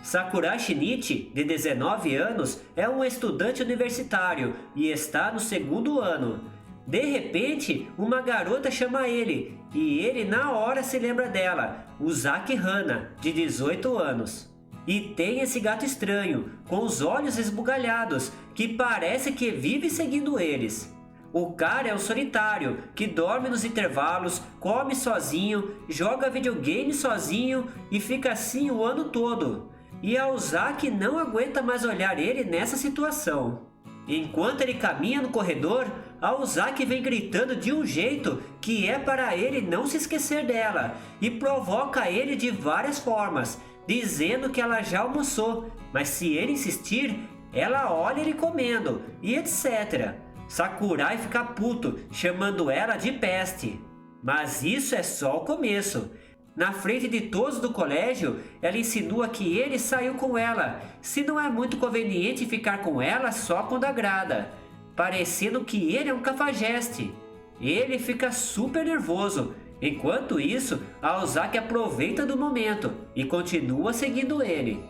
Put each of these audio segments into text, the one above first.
Sakurai Shinichi, de 19 anos, é um estudante universitário e está no segundo ano. De repente, uma garota chama ele e ele na hora se lembra dela, Uzaki Hana, de 18 anos. E tem esse gato estranho, com os olhos esbugalhados, que parece que vive seguindo eles. O cara é um solitário, que dorme nos intervalos, come sozinho, joga videogame sozinho e fica assim o ano todo. E a Uzaki não aguenta mais olhar ele nessa situação. Enquanto ele caminha no corredor, a Uzaki vem gritando de um jeito que é para ele não se esquecer dela e provoca ele de várias formas, dizendo que ela já almoçou, mas se ele insistir, ela olha ele comendo e etc. Sakurai fica puto, chamando ela de peste. Mas isso é só o começo. Na frente de todos do colégio, ela insinua que ele saiu com ela, se não é muito conveniente ficar com ela só quando agrada, parecendo que ele é um cafajeste. Ele fica super nervoso. Enquanto isso, a Uzaki aproveita do momento e continua seguindo ele.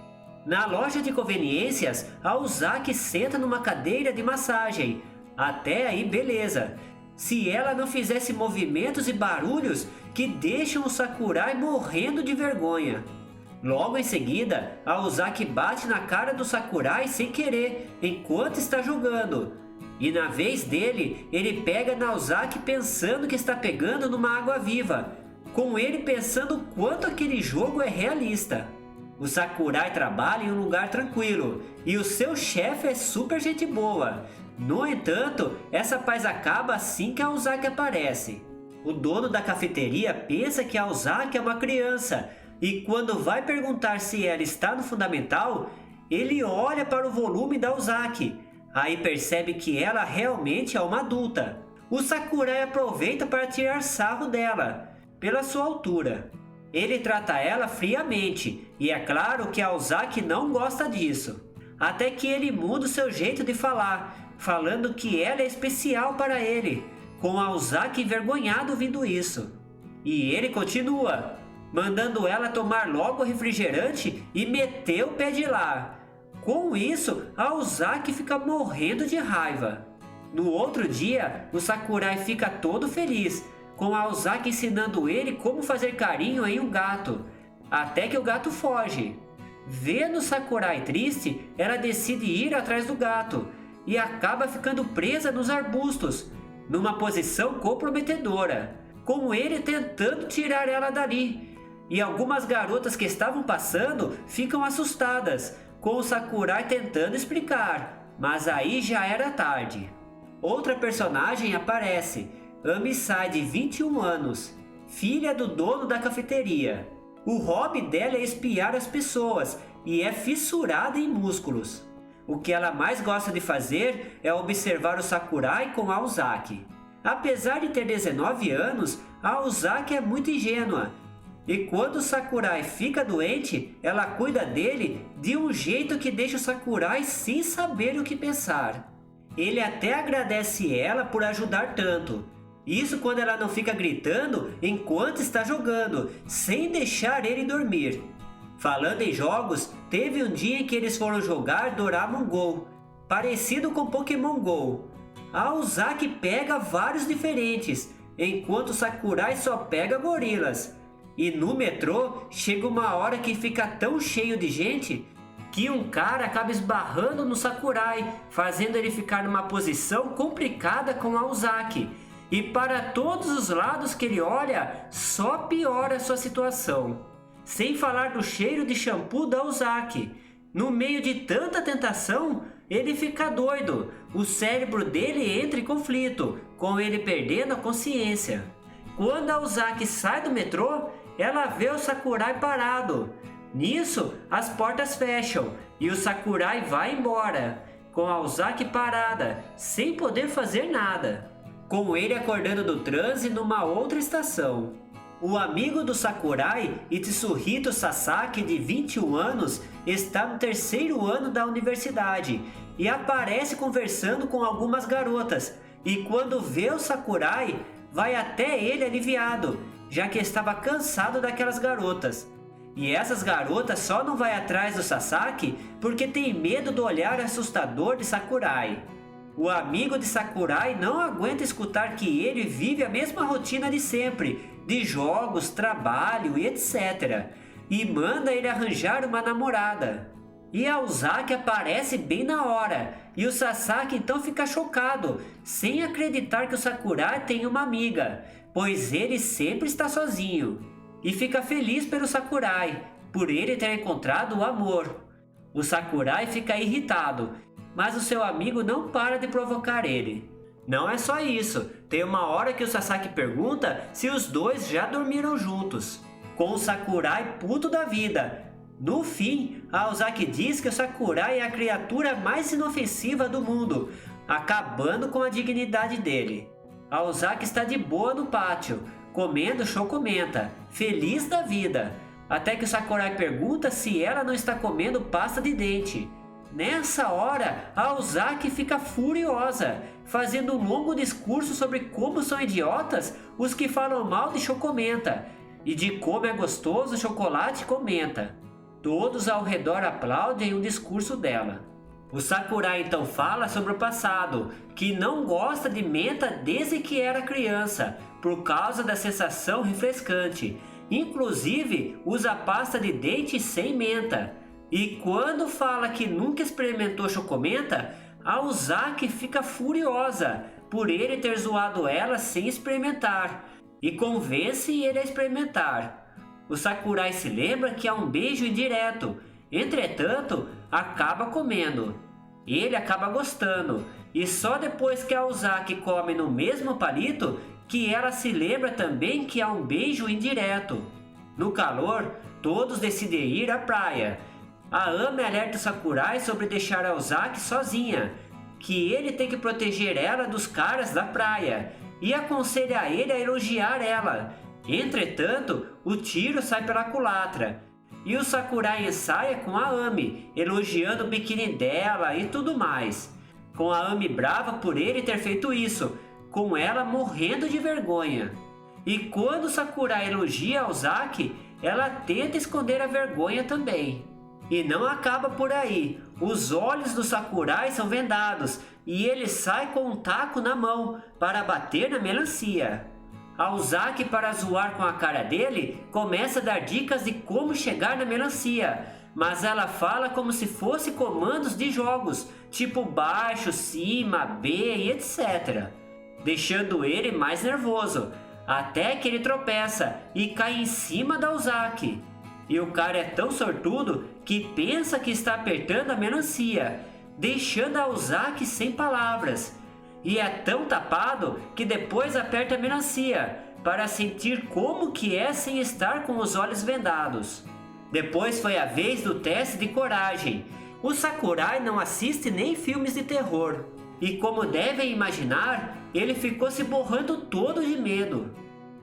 Na loja de conveniências, a Uzaki senta numa cadeira de massagem. Até aí beleza. Se ela não fizesse movimentos e barulhos que deixam o Sakurai morrendo de vergonha. Logo em seguida, a Uzaki bate na cara do Sakurai sem querer, enquanto está jogando. E na vez dele, ele pega na Uzaki pensando que está pegando numa água-viva, com ele pensando o quanto aquele jogo é realista. O Sakurai trabalha em um lugar tranquilo, e o seu chefe é super gente boa. No entanto, essa paz acaba assim que a Uzaki aparece. O dono da cafeteria pensa que a Uzaki é uma criança, e quando vai perguntar se ela está no fundamental, ele olha para o volume da Uzaki. Aí percebe que ela realmente é uma adulta. O Sakurai aproveita para tirar sarro dela, pela sua altura. Ele trata ela friamente, e é claro que a Uzaki não gosta disso. Até que ele muda o seu jeito de falar, falando que ela é especial para ele, com a Uzaki envergonhado ouvindo isso. E ele continua, mandando ela tomar logo o refrigerante e meter o pé de lá. Com isso, a Uzaki fica morrendo de raiva. No outro dia, o Sakurai fica todo feliz, com a Uzaki ensinando ele como fazer carinho em um gato, até que o gato foge. Vendo o Sakurai triste, ela decide ir atrás do gato e acaba ficando presa nos arbustos, numa posição comprometedora, com ele tentando tirar ela dali. E algumas garotas que estavam passando ficam assustadas, com o Sakurai tentando explicar, mas aí já era tarde. Outra personagem aparece, Amisai, de 21 anos, filha do dono da cafeteria. O hobby dela é espiar as pessoas e é fissurada em músculos. O que ela mais gosta de fazer é observar o Sakurai com a Uzaki. Apesar de ter 19 anos, a Uzaki é muito ingênua. E quando o Sakurai fica doente, ela cuida dele de um jeito que deixa o Sakurai sem saber o que pensar. Ele até agradece ela por ajudar tanto. Isso quando ela não fica gritando enquanto está jogando, sem deixar ele dormir. Falando em jogos, teve um dia em que eles foram jogar Doraemon Go, parecido com Pokémon Go. A Uzaki pega vários diferentes, enquanto o Sakurai só pega gorilas. E no metrô, chega uma hora que fica tão cheio de gente que um cara acaba esbarrando no Sakurai, fazendo ele ficar numa posição complicada com a Uzaki. E para todos os lados que ele olha, só piora a sua situação. Sem falar do cheiro de shampoo da Uzaki. No meio de tanta tentação, ele fica doido. O cérebro dele entra em conflito, com ele perdendo a consciência. Quando a Uzaki sai do metrô, ela vê o Sakurai parado. Nisso, as portas fecham e o Sakurai vai embora, com a Uzaki parada, sem poder fazer nada. Com ele acordando do transe numa outra estação. O amigo do Sakurai, Itsuhito Sasaki, de 21 anos, está no terceiro ano da universidade e aparece conversando com algumas garotas. E quando vê o Sakurai, vai até ele aliviado, já que estava cansado daquelas garotas. E essas garotas só não vai atrás do Sasaki porque tem medo do olhar assustador de Sakurai. O amigo de Sakurai não aguenta escutar que ele vive a mesma rotina de sempre, de jogos, trabalho e etc. E manda ele arranjar uma namorada. E a Ozaki aparece bem na hora, e o Sasaki então fica chocado, sem acreditar que o Sakurai tem uma amiga, pois ele sempre está sozinho. E fica feliz pelo Sakurai, por ele ter encontrado o amor. O Sakurai fica irritado, mas o seu amigo não para de provocar ele. Não é só isso, tem uma hora que o Sasaki pergunta se os dois já dormiram juntos, com o Sakurai puto da vida. No fim, a Ozaki diz que o Sakurai é a criatura mais inofensiva do mundo, acabando com a dignidade dele. A Ozaki está de boa no pátio, comendo chocomenta, feliz da vida, até que o Sakurai pergunta se ela não está comendo pasta de dente. Nessa hora, a Ozaki fica furiosa, fazendo um longo discurso sobre como são idiotas os que falam mal de chocomenta, e de como é gostoso o chocolate comenta. Todos ao redor aplaudem o discurso dela. O Sakurai então fala sobre o passado, que não gosta de menta desde que era criança, por causa da sensação refrescante. Inclusive, usa pasta de dente sem menta. E quando fala que nunca experimentou chocomenta, a Ozaki fica furiosa por ele ter zoado ela sem experimentar, e convence ele a experimentar. O Sakurai se lembra que há um beijo indireto, entretanto, acaba comendo. Ele acaba gostando, e só depois que a Ozaki come no mesmo palito que ela se lembra também que há um beijo indireto. No calor, todos decidem ir à praia. A Ame alerta o Sakurai sobre deixar a Ozaki sozinha, que ele tem que proteger ela dos caras da praia, e aconselha ele a elogiar ela. Entretanto, o tiro sai pela culatra, e o Sakurai ensaia com a Ame, elogiando o biquíni dela e tudo mais, com a Ame brava por ele ter feito isso, com ela morrendo de vergonha. E quando o Sakurai elogia a Ozaki, ela tenta esconder a vergonha também. E não acaba por aí, os olhos do Sakurai são vendados, e ele sai com um taco na mão para bater na melancia. A Ozaki, para zoar com a cara dele, começa a dar dicas de como chegar na melancia, mas ela fala como se fosse comandos de jogos, tipo baixo, cima, B e etc, deixando ele mais nervoso, até que ele tropeça e cai em cima da Ozaki. E o cara é tão sortudo que pensa que está apertando a melancia, deixando a Ozaki sem palavras. E é tão tapado que depois aperta a melancia, para sentir como que é sem estar com os olhos vendados. Depois foi a vez do teste de coragem. O Sakurai não assiste nem filmes de terror, e como devem imaginar, ele ficou se borrando todo de medo.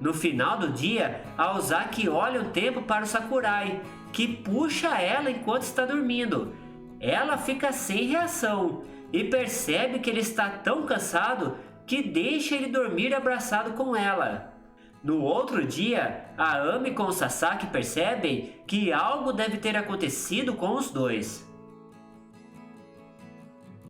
No final do dia, a Ozaki olha um tempo para o Sakurai, que puxa ela enquanto está dormindo. Ela fica sem reação e percebe que ele está tão cansado que deixa ele dormir abraçado com ela. No outro dia, a Ame com o Sasaki percebem que algo deve ter acontecido com os dois.